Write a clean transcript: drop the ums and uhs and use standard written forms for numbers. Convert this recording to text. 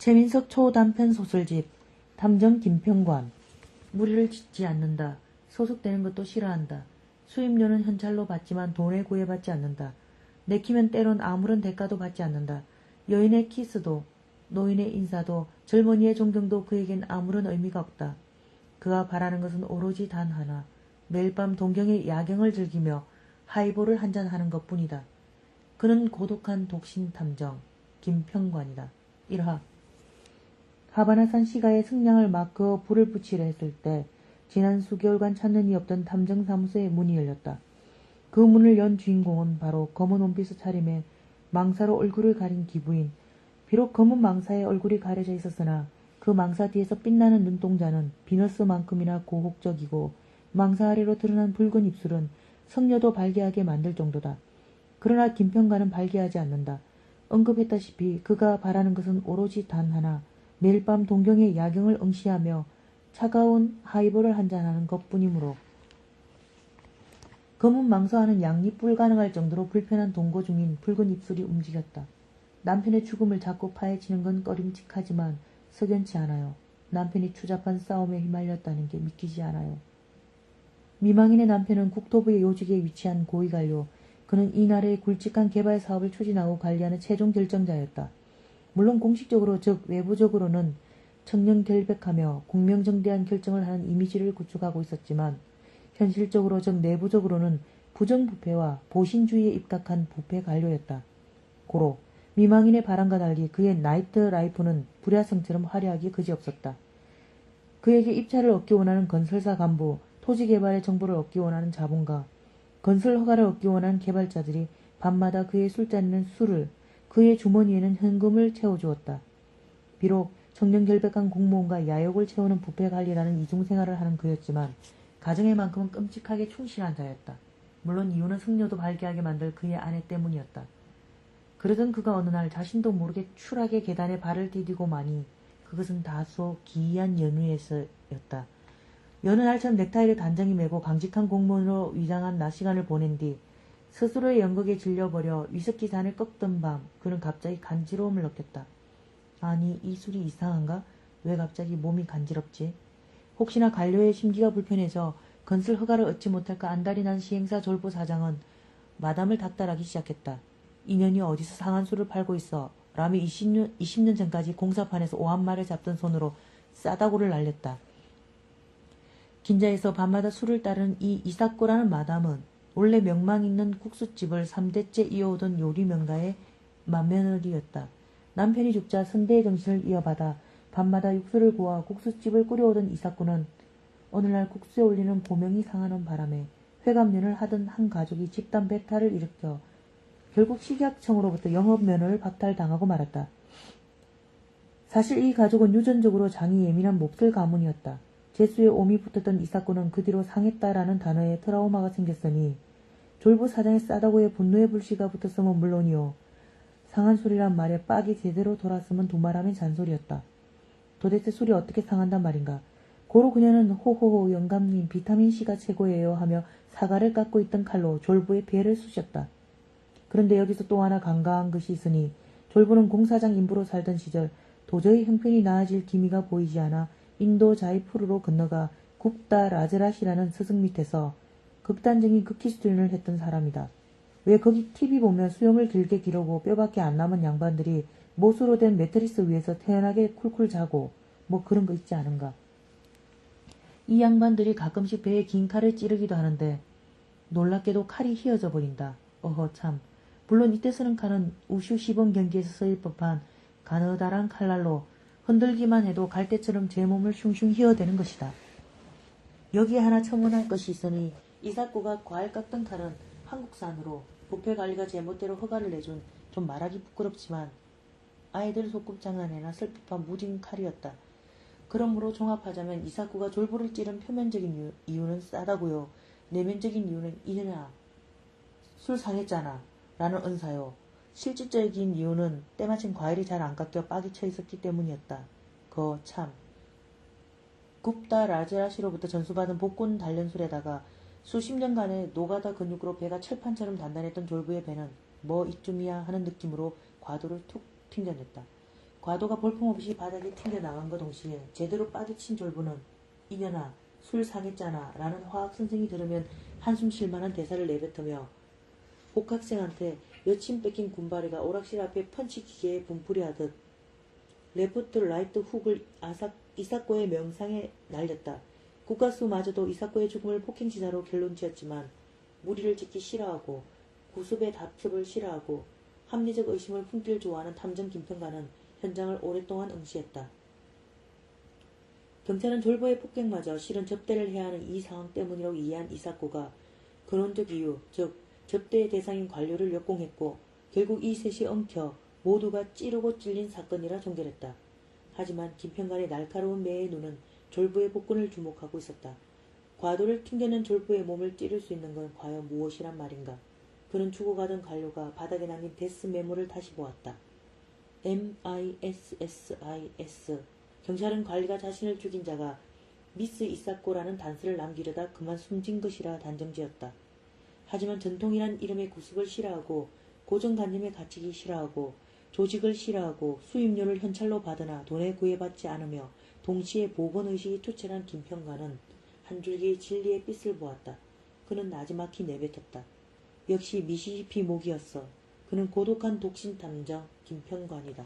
최민석 초단편 소설집 탐정 김평관. 무리를 짓지 않는다. 소속되는 것도 싫어한다. 수입료는 현찰로 받지만 돈에 구애받지 않는다. 내키면 때론 아무런 대가도 받지 않는다. 여인의 키스도 노인의 인사도 젊은이의 존경도 그에겐 아무런 의미가 없다. 그가 바라는 것은 오로지 단 하나. 매일 밤 동경의 야경을 즐기며 하이볼을 한잔하는 것뿐이다. 그는 고독한 독신 탐정 김평관이다. 1화. 하바나산 시가의 승량을 막 그어 불을 붙이려 했을 때 지난 수개월간 찾는 이 없던 탐정사무소의 문이 열렸다. 그 문을 연 주인공은 바로 검은 원피스 차림에 망사로 얼굴을 가린 기부인. 비록 검은 망사에 얼굴이 가려져 있었으나 그 망사 뒤에서 빛나는 눈동자는 비너스만큼이나 고혹적이고 망사 아래로 드러난 붉은 입술은 성녀도 발개하게 만들 정도다. 그러나 김평관은 발개하지 않는다. 언급했다시피 그가 바라는 것은 오로지 단 하나. 매일 밤 동경의 야경을 응시하며 차가운 하이볼을 한잔하는 것뿐이므로. 검은 망사와는 양립 불가능할 정도로 불편한 동거 중인 붉은 입술이 움직였다. 남편의 죽음을 자꾸 파헤치는 건 꺼림칙하지만 석연치 않아요. 남편이 추잡한 싸움에 휘말렸다는 게 믿기지 않아요. 미망인의 남편은 국토부의 요직에 위치한 고위관료. 그는 이 나라의 굵직한 개발 사업을 추진하고 관리하는 최종 결정자였다. 물론 공식적으로 즉 외부적으로는 청렴결백하며 공명정대한 결정을 하는 이미지를 구축하고 있었지만 현실적으로 즉 내부적으로는 부정부패와 보신주의에 입각한 부패 관료였다. 고로 미망인의 바람과 달리 그의 나이트 라이프는 불야성처럼 화려하기 그지없었다. 그에게 입찰을 얻기 원하는 건설사 간부, 토지개발의 정보를 얻기 원하는 자본가, 건설 허가를 얻기 원하는 개발자들이 밤마다 그의 술자리는 술을, 그의 주머니에는 현금을 채워주었다. 비록 청렴결백한 공무원과 야욕을 채우는 부패관리라는 이중생활을 하는 그였지만 가정에만큼은 끔찍하게 충실한 자였다. 물론 이유는 승려도 발개하게 만들 그의 아내 때문이었다. 그러던 그가 어느 날 자신도 모르게 추락의 계단에 발을 디디고 마니 그것은 다소 기이한 연휴에서였다. 여느 날처럼 넥타이를 단정히 매고 강직한 공무원으로 위장한 낮 시간을 보낸 뒤 스스로의 연극에 질려버려 위스키 잔을 꺾던 밤 그는 갑자기 간지러움을 느꼈다. 아니 이 술이 이상한가? 왜 갑자기 몸이 간지럽지? 혹시나 관료의 심기가 불편해져 건설 허가를 얻지 못할까 안달이 난 시행사 졸부 사장은 마담을 닥달하기 시작했다. 인연이 어디서 상한 술을 팔고 있어? 라며 20년 전까지 공사판에서 오한말을 잡던 손으로 싸다구를 날렸다. 긴자에서 밤마다 술을 따르는 이 이사꼬라는 마담은 원래 명망 있는 국수집을 3대째 이어오던 요리명가의 맏며느리였다. 남편이 죽자 선대의 정신을 이어받아 밤마다 육수를 구워 국수집을 끓여오던 이사꼬는 어느 날 국수에 올리는 고명이 상하는 바람에 회감년을 하던 한 가족이 집단 배탈을 일으켜 결국 식약청으로부터 영업면허를 박탈당하고 말았다. 사실 이 가족은 유전적으로 장이 예민한 몹쓸 가문이었다. 재수에 옴이 붙었던 이사꼬는 그 뒤로 상했다라는 단어에 트라우마가 생겼으니 졸부 사장의 싸다구에 분노의 불씨가 붙었으면 물론이요. 상한 술이란 말에 빡이 제대로 돌았으면 두말하면 잔소리였다. 도대체 술이 어떻게 상한단 말인가. 고로 그녀는 호호호 영감님 비타민C가 최고예요 하며 사과를 깎고 있던 칼로 졸부의 배를 쑤셨다. 그런데 여기서 또 하나 간과한 것이 있으니 졸부는 공사장 인부로 살던 시절 도저히 형편이 나아질 기미가 보이지 않아 인도 자이푸르로 건너가 굽다 라즈라시라는 스승 밑에서 극단적인 극히 수련을 했던 사람이다. 왜 거기 TV 보면 수염을 길게 기르고 뼈밖에 안 남은 양반들이 못으로 된 매트리스 위에서 태연하게 쿨쿨 자고 뭐 그런 거 있지 않은가. 이 양반들이 가끔씩 배에 긴 칼을 찌르기도 하는데 놀랍게도 칼이 휘어져 버린다. 어허 참. 물론 이때 쓰는 칼은 우슈 시범 경기에서 쓰일 법한 가느다란 칼날로 흔들기만 해도 갈대처럼 제 몸을 슝슝 휘어대는 것이다. 여기에 하나 첨언할 것이 있으니 이사꼬가 과일 깎던 칼은 한국산으로 부패관리가 제멋대로 허가를 내준 좀 말하기 부끄럽지만 아이들 소꿉장난에나 슬프한 무딘 칼이었다. 그러므로 종합하자면 이사꼬가 졸부를 찌른 표면적인 이유는 싸다고요. 내면적인 이유는 이느냐 술 상했잖아 라는 은사요. 실질적인 이유는 때마침 과일이 잘 안 깎여 빡이 쳐 있었기 때문이었다. 참. 굽다 라즈라시로부터 전수받은 복군 단련술에다가 수십 년간의 노가다 근육으로 배가 철판처럼 단단했던 졸부의 배는 뭐 이쯤이야 하는 느낌으로 과도를 툭 튕겨냈다. 과도가 볼품없이 바닥에 튕겨나간과 동시에 제대로 빠져친 졸부는 이년아 술 사겠잖아 라는 화학선생이 들으면 한숨 쉴만한 대사를 내뱉으며 복학생한테 여친 뺏긴 군바리가 오락실 앞에 펀치기계에 분풀이하듯 레프트 라이트 훅을 이사코의 명상에 날렸다. 국가수마저도 이사코의 죽음을 폭행치사로 결론지었지만 무리를 짓기 싫어하고 구습의 답습을 싫어하고 합리적 의심을 품길 좋아하는 탐정 김평관은 현장을 오랫동안 응시했다. 경찰은 졸부의 폭행마저 실은 접대를 해야 하는 이 상황 때문이라고 이해한 이사코가 근원적 이유, 즉 접대의 대상인 관료를 역공했고 결국 이 셋이 엉켜 모두가 찌르고 찔린 사건이라 종결했다. 하지만 김평관의 날카로운 매의 눈은 졸부의 복근을 주목하고 있었다. 과도를 튕겨낸 졸부의 몸을 찌를 수 있는 건 과연 무엇이란 말인가. 그는 죽어가던 관료가 바닥에 남긴 데스 메모를 다시 보았다. MISSIS. 경찰은 관리가 자신을 죽인 자가 미스 이사코라는 단서를 남기려다 그만 숨진 것이라 단정지었다. 하지만 전통이란 이름의 구습을 싫어하고 고정관념에 갇히기 싫어하고 조직을 싫어하고 수임료를 현찰로 받으나 돈에 구애받지 않으며 동시에 보건의식이 투철한 김평관은 한 줄기의 진리의 빛을 보았다. 그는 나지막히 내뱉었다. 역시 미시시피 목이었어. 그는 고독한 독신 탐정 김평관이다.